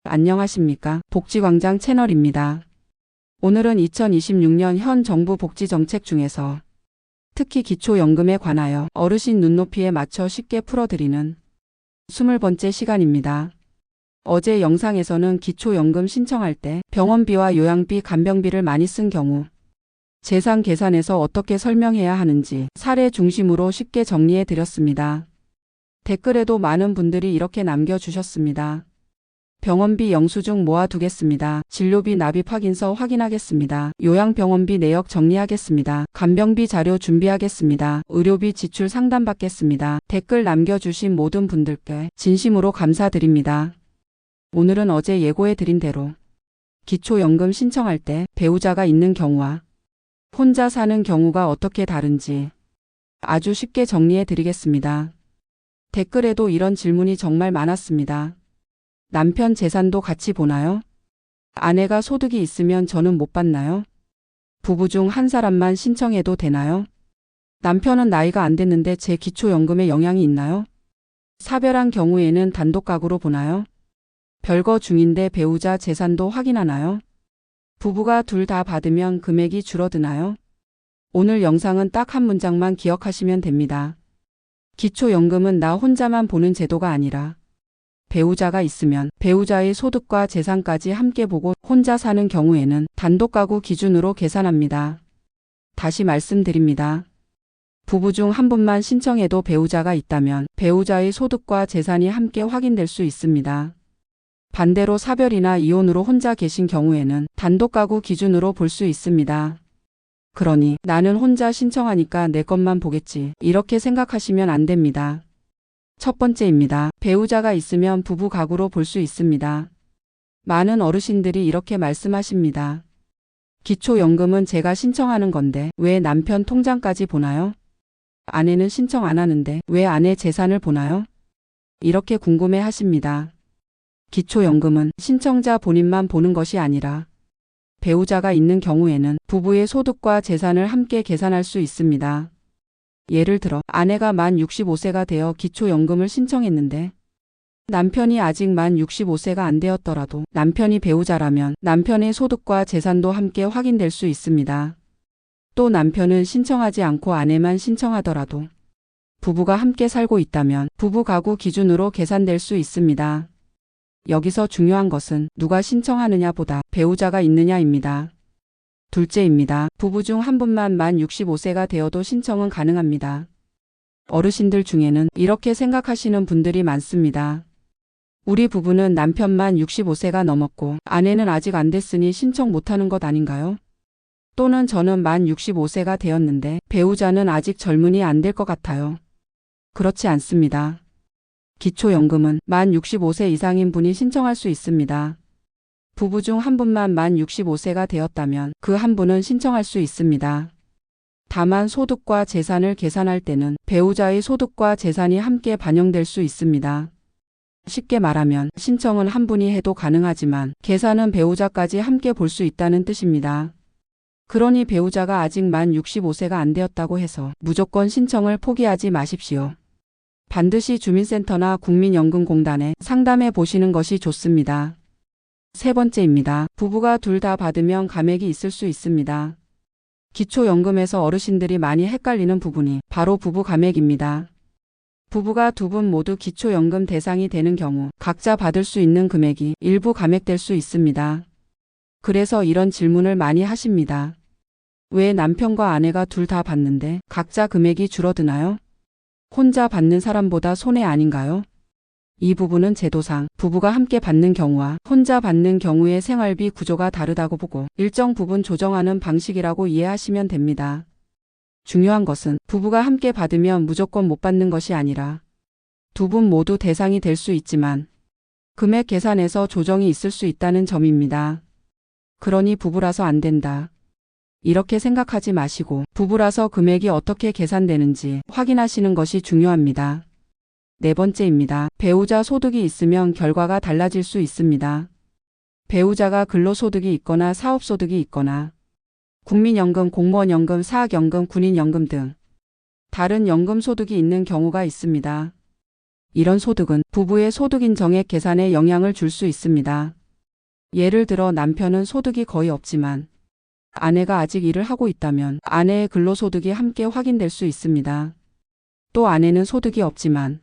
안녕하십니까? 복지광장 채널입니다. 오늘은 2026년 현 정부 복지정책 중에서 특히 기초연금에 관하여 어르신 눈높이에 맞춰 쉽게 풀어드리는 20번째 시간입니다. 어제 영상에서는 기초연금 신청할 때 병원비와 요양비, 간병비를 많이 쓴 경우 재산 계산에서 어떻게 설명해야 하는지 사례 중심으로 쉽게 정리해 드렸습니다. 댓글에도 많은 분들이 이렇게 남겨주셨습니다. 병원비 영수증 모아두겠습니다. 진료비 납입 확인서 확인하겠습니다. 요양병원비 내역 정리하겠습니다. 간병비 자료 준비하겠습니다. 의료비 지출 상담받겠습니다. 댓글 남겨주신 모든 분들께 진심으로 감사드립니다. 오늘은 어제 예고해드린 대로 기초연금 신청할 때 배우자가 있는 경우와 혼자 사는 경우가 어떻게 다른지 아주 쉽게 정리해드리겠습니다. 댓글에도 이런 질문이 정말 많았습니다. 남편 재산도 같이 보나요? 아내가 소득이 있으면 저는 못 받나요? 부부 중 한 사람만 신청해도 되나요? 남편은 나이가 안 됐는데 제 기초연금에 영향이 있나요? 사별한 경우에는 단독가구로 보나요? 별거 중인데 배우자 재산도 확인하나요? 부부가 둘 다 받으면 금액이 줄어드나요? 오늘 영상은 딱 한 문장만 기억하시면 됩니다. 기초연금은 나 혼자만 보는 제도가 아니라 배우자가 있으면 배우자의 소득과 재산까지 함께 보고 혼자 사는 경우에는 단독가구 기준으로 계산합니다. 다시 말씀드립니다. 부부 중 한 분만 신청해도 배우자가 있다면 배우자의 소득과 재산이 함께 확인될 수 있습니다. 반대로 사별이나 이혼으로 혼자 계신 경우에는 단독가구 기준으로 볼 수 있습니다. 그러니 나는 혼자 신청하니까 내 것만 보겠지, 이렇게 생각하시면 안 됩니다. 첫 번째입니다. 배우자가 있으면 부부 가구로 볼 수 있습니다. 많은 어르신들이 이렇게 말씀하십니다. 기초연금은 제가 신청하는 건데 왜 남편 통장까지 보나요? 아내는 신청 안 하는데 왜 아내 재산을 보나요? 이렇게 궁금해 하십니다. 기초연금은 신청자 본인만 보는 것이 아니라 배우자가 있는 경우에는 부부의 소득과 재산을 함께 계산할 수 있습니다. 예를 들어 아내가 만 65세가 되어 기초연금을 신청했는데 남편이 아직 만 65세가 안 되었더라도 남편이 배우자라면 남편의 소득과 재산도 함께 확인될 수 있습니다. 또 남편은 신청하지 않고 아내만 신청하더라도 부부가 함께 살고 있다면 부부 가구 기준으로 계산될 수 있습니다. 여기서 중요한 것은 누가 신청하느냐보다 배우자가 있느냐입니다. 둘째입니다. 부부 중 한 분만 만 65세가 되어도 신청은 가능합니다. 어르신들 중에는 이렇게 생각하시는 분들이 많습니다. 우리 부부는 남편만 65세가 넘었고 아내는 아직 안 됐으니 신청 못하는 것 아닌가요? 또는 저는 만 65세가 되었는데 배우자는 아직 젊은이 안 될 것 같아요. 그렇지 않습니다. 기초연금은 만 65세 이상인 분이 신청할 수 있습니다. 부부 중 한 분만 만 65세가 되었다면 그 한 분은 신청할 수 있습니다. 다만 소득과 재산을 계산할 때는 배우자의 소득과 재산이 함께 반영될 수 있습니다. 쉽게 말하면 신청은 한 분이 해도 가능하지만 계산은 배우자까지 함께 볼 수 있다는 뜻입니다. 그러니 배우자가 아직 만 65세가 안 되었다고 해서 무조건 신청을 포기하지 마십시오. 반드시 주민센터나 국민연금공단에 상담해 보시는 것이 좋습니다. 세 번째입니다. 부부가 둘 다 받으면 감액이 있을 수 있습니다. 기초연금에서 어르신들이 많이 헷갈리는 부분이 바로 부부 감액입니다. 부부가 두 분 모두 기초연금 대상이 되는 경우 각자 받을 수 있는 금액이 일부 감액될 수 있습니다. 그래서 이런 질문을 많이 하십니다. 왜 남편과 아내가 둘 다 받는데 각자 금액이 줄어드나요? 혼자 받는 사람보다 손해 아닌가요? 이 부분은 제도상 부부가 함께 받는 경우와 혼자 받는 경우의 생활비 구조가 다르다고 보고 일정 부분 조정하는 방식이라고 이해하시면 됩니다. 중요한 것은 부부가 함께 받으면 무조건 못 받는 것이 아니라 두 분 모두 대상이 될 수 있지만 금액 계산에서 조정이 있을 수 있다는 점입니다. 그러니 부부라서 안 된다, 이렇게 생각하지 마시고 부부라서 금액이 어떻게 계산되는지 확인하시는 것이 중요합니다. 네 번째입니다. 배우자 소득이 있으면 결과가 달라질 수 있습니다. 배우자가 근로소득이 있거나 사업소득이 있거나 국민연금, 공무원연금, 사학연금, 군인연금 등 다른 연금 소득이 있는 경우가 있습니다. 이런 소득은 부부의 소득인 정액 계산에 영향을 줄 수 있습니다. 예를 들어 남편은 소득이 거의 없지만 아내가 아직 일을 하고 있다면 아내의 근로소득이 함께 확인될 수 있습니다. 또 아내는 소득이 없지만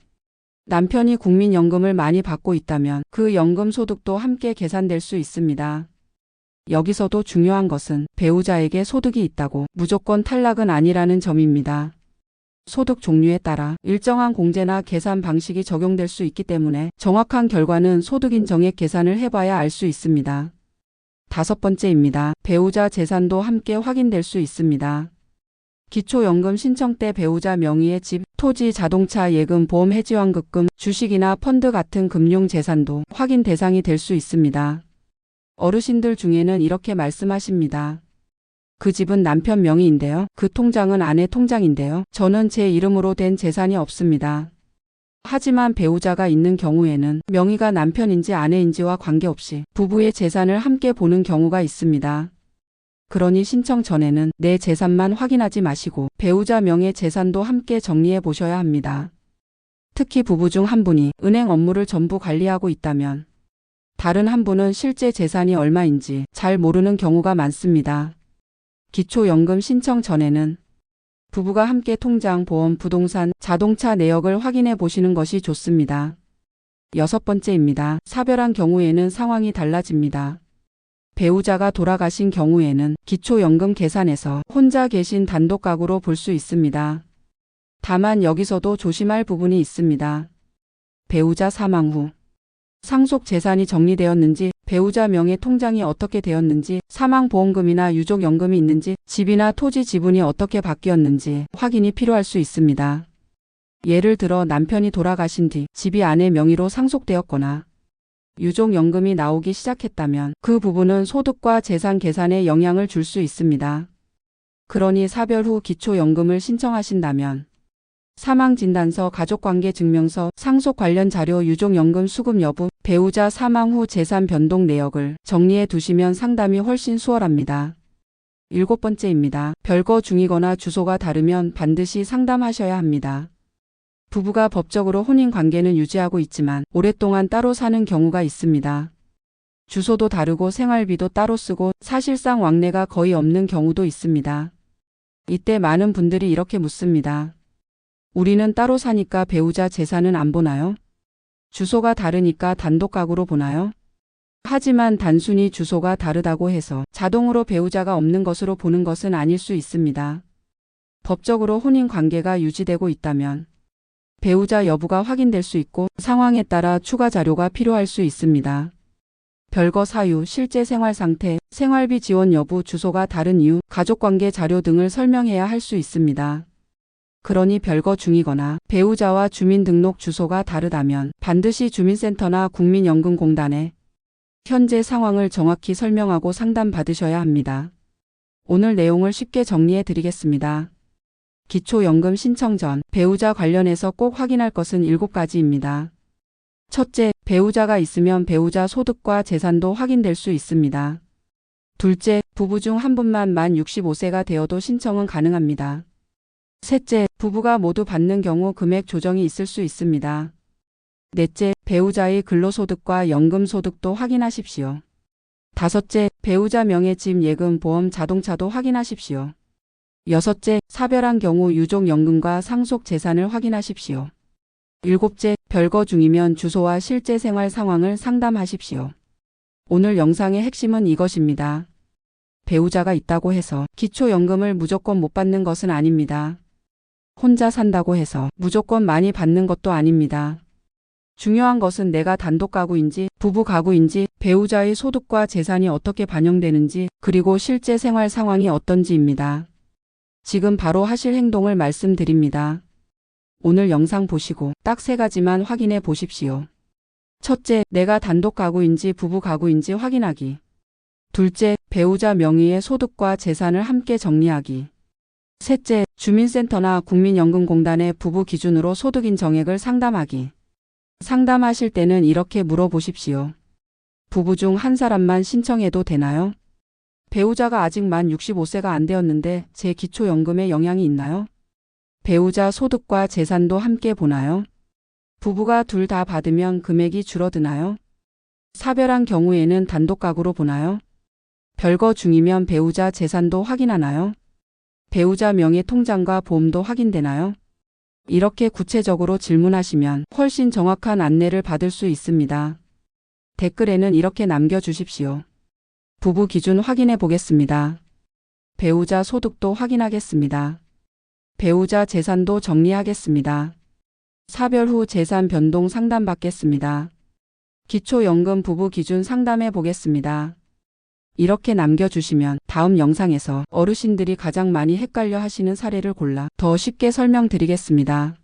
남편이 국민연금을 많이 받고 있다면 그 연금 소득도 함께 계산될 수 있습니다. 여기서도 중요한 것은 배우자에게 소득이 있다고 무조건 탈락은 아니라는 점입니다. 소득 종류에 따라 일정한 공제나 계산 방식이 적용될 수 있기 때문에 정확한 결과는 소득인 정액 계산을 해봐야 알 수 있습니다. 5번째입니다. 배우자 재산도 함께 확인될 수 있습니다. 기초연금 신청 때 배우자 명의의 집, 토지, 자동차, 예금, 보험, 해지환급금, 주식이나 펀드 같은 금융 재산도 확인 대상이 될 수 있습니다. 어르신들 중에는 이렇게 말씀하십니다. 그 집은 남편 명의인데요. 그 통장은 아내 통장인데요. 저는 제 이름으로 된 재산이 없습니다. 하지만 배우자가 있는 경우에는 명의가 남편인지 아내인지와 관계없이 부부의 재산을 함께 보는 경우가 있습니다. 그러니 신청 전에는 내 재산만 확인하지 마시고 배우자 명의 재산도 함께 정리해 보셔야 합니다. 특히 부부 중 한 분이 은행 업무를 전부 관리하고 있다면 다른 한 분은 실제 재산이 얼마인지 잘 모르는 경우가 많습니다. 기초연금 신청 전에는 부부가 함께 통장, 보험, 부동산, 자동차 내역을 확인해 보시는 것이 좋습니다. 6번째입니다. 사별한 경우에는 상황이 달라집니다. 배우자가 돌아가신 경우에는 기초연금 계산에서 혼자 계신 단독 가구로 볼 수 있습니다. 다만 여기서도 조심할 부분이 있습니다. 배우자 사망 후 상속 재산이 정리되었는지, 배우자 명의 통장이 어떻게 되었는지, 사망보험금이나 유족연금이 있는지, 집이나 토지 지분이 어떻게 바뀌었는지 확인이 필요할 수 있습니다. 예를 들어 남편이 돌아가신 뒤 집이 아내 명의로 상속되었거나 유족연금이 나오기 시작했다면 그 부분은 소득과 재산 계산에 영향을 줄 수 있습니다. 그러니 사별 후 기초연금을 신청하신다면 사망진단서, 가족관계증명서, 상속 관련 자료, 유족연금 수급 여부, 배우자 사망 후 재산 변동 내역을 정리해 두시면 상담이 훨씬 수월합니다. 7번째입니다. 별거 중이거나 주소가 다르면 반드시 상담하셔야 합니다. 부부가 법적으로 혼인관계는 유지하고 있지만 오랫동안 따로 사는 경우가 있습니다. 주소도 다르고 생활비도 따로 쓰고 사실상 왕래가 거의 없는 경우도 있습니다. 이때 많은 분들이 이렇게 묻습니다. 우리는 따로 사니까 배우자 재산은 안 보나요? 주소가 다르니까 단독 가구로 보나요? 하지만 단순히 주소가 다르다고 해서 자동으로 배우자가 없는 것으로 보는 것은 아닐 수 있습니다. 법적으로 혼인 관계가 유지되고 있다면 배우자 여부가 확인될 수 있고 상황에 따라 추가 자료가 필요할 수 있습니다. 별거 사유, 실제 생활 상태, 생활비 지원 여부, 주소가 다른 이유, 가족관계 자료 등을 설명해야 할 수 있습니다. 그러니 별거 중이거나 배우자와 주민등록 주소가 다르다면 반드시 주민센터나 국민연금공단에 현재 상황을 정확히 설명하고 상담받으셔야 합니다. 오늘 내용을 쉽게 정리해 드리겠습니다. 기초연금 신청 전 배우자 관련해서 꼭 확인할 것은 7가지입니다. 첫째, 배우자가 있으면 배우자 소득과 재산도 확인될 수 있습니다. 둘째, 부부 중 한 분만 만 65세가 되어도 신청은 가능합니다. 셋째, 부부가 모두 받는 경우 금액 조정이 있을 수 있습니다. 넷째, 배우자의 근로소득과 연금소득도 확인하십시오. 다섯째, 배우자 명의 집, 예금, 보험, 자동차도 확인하십시오. 여섯째, 사별한 경우 유족연금과 상속재산을 확인하십시오. 일곱째, 별거 중이면 주소와 실제 생활 상황을 상담하십시오. 오늘 영상의 핵심은 이것입니다. 배우자가 있다고 해서 기초연금을 무조건 못 받는 것은 아닙니다. 혼자 산다고 해서 무조건 많이 받는 것도 아닙니다. 중요한 것은 내가 단독 가구인지 부부 가구인지 배우자의 소득과 재산이 어떻게 반영되는지 그리고 실제 생활 상황이 어떤지입니다. 지금 바로 하실 행동을 말씀드립니다. 오늘 영상 보시고 딱 3가지만 확인해 보십시오. 첫째, 내가 단독 가구인지 부부 가구인지 확인하기. 둘째, 배우자 명의의 소득과 재산을 함께 정리하기. 셋째, 주민센터나 국민연금공단의 부부 기준으로 소득인 정액을 상담하기. 상담하실 때는 이렇게 물어보십시오. 부부 중 한 사람만 신청해도 되나요? 배우자가 아직 만 65세가 안 되었는데 제 기초연금에 영향이 있나요? 배우자 소득과 재산도 함께 보나요? 부부가 둘 다 받으면 금액이 줄어드나요? 사별한 경우에는 단독 가구로 보나요? 별거 중이면 배우자 재산도 확인하나요? 배우자 명의 통장과 보험도 확인되나요? 이렇게 구체적으로 질문하시면 훨씬 정확한 안내를 받을 수 있습니다. 댓글에는 이렇게 남겨주십시오. 부부 기준 확인해 보겠습니다. 배우자 소득도 확인하겠습니다. 배우자 재산도 정리하겠습니다. 사별 후 재산 변동 상담받겠습니다. 기초연금 부부 기준 상담해 보겠습니다. 이렇게 남겨주시면 다음 영상에서 어르신들이 가장 많이 헷갈려 하시는 사례를 골라 더 쉽게 설명드리겠습니다.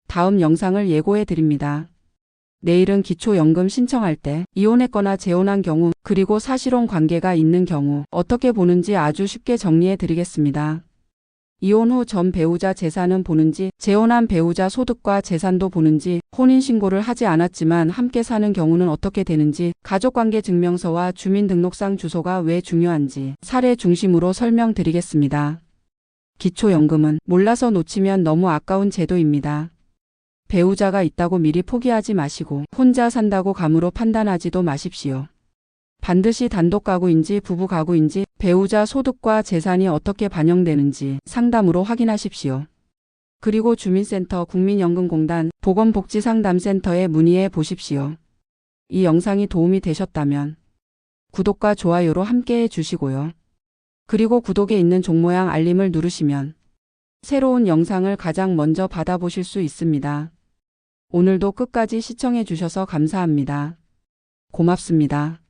다음 영상을 예고해 드립니다. 내일은 기초연금 신청할 때 이혼했거나 재혼한 경우 그리고 사실혼 관계가 있는 경우 어떻게 보는지 아주 쉽게 정리해 드리겠습니다. 이혼 후 전 배우자 재산은 보는지, 재혼한 배우자 소득과 재산도 보는지, 혼인신고를 하지 않았지만 함께 사는 경우는 어떻게 되는지, 가족관계 증명서와 주민등록상 주소가 왜 중요한지 사례 중심으로 설명드리겠습니다. 기초연금은 몰라서 놓치면 너무 아까운 제도입니다. 배우자가 있다고 미리 포기하지 마시고 혼자 산다고 감으로 판단하지도 마십시오. 반드시 단독 가구인지 부부 가구인지 배우자 소득과 재산이 어떻게 반영되는지 상담으로 확인하십시오. 그리고 주민센터, 국민연금공단, 보건복지상담센터에 문의해 보십시오. 이 영상이 도움이 되셨다면 구독과 좋아요로 함께 해주시고요. 그리고 구독에 있는 종 모양 알림을 누르시면 새로운 영상을 가장 먼저 받아보실 수 있습니다. 오늘도 끝까지 시청해 주셔서 감사합니다. 고맙습니다.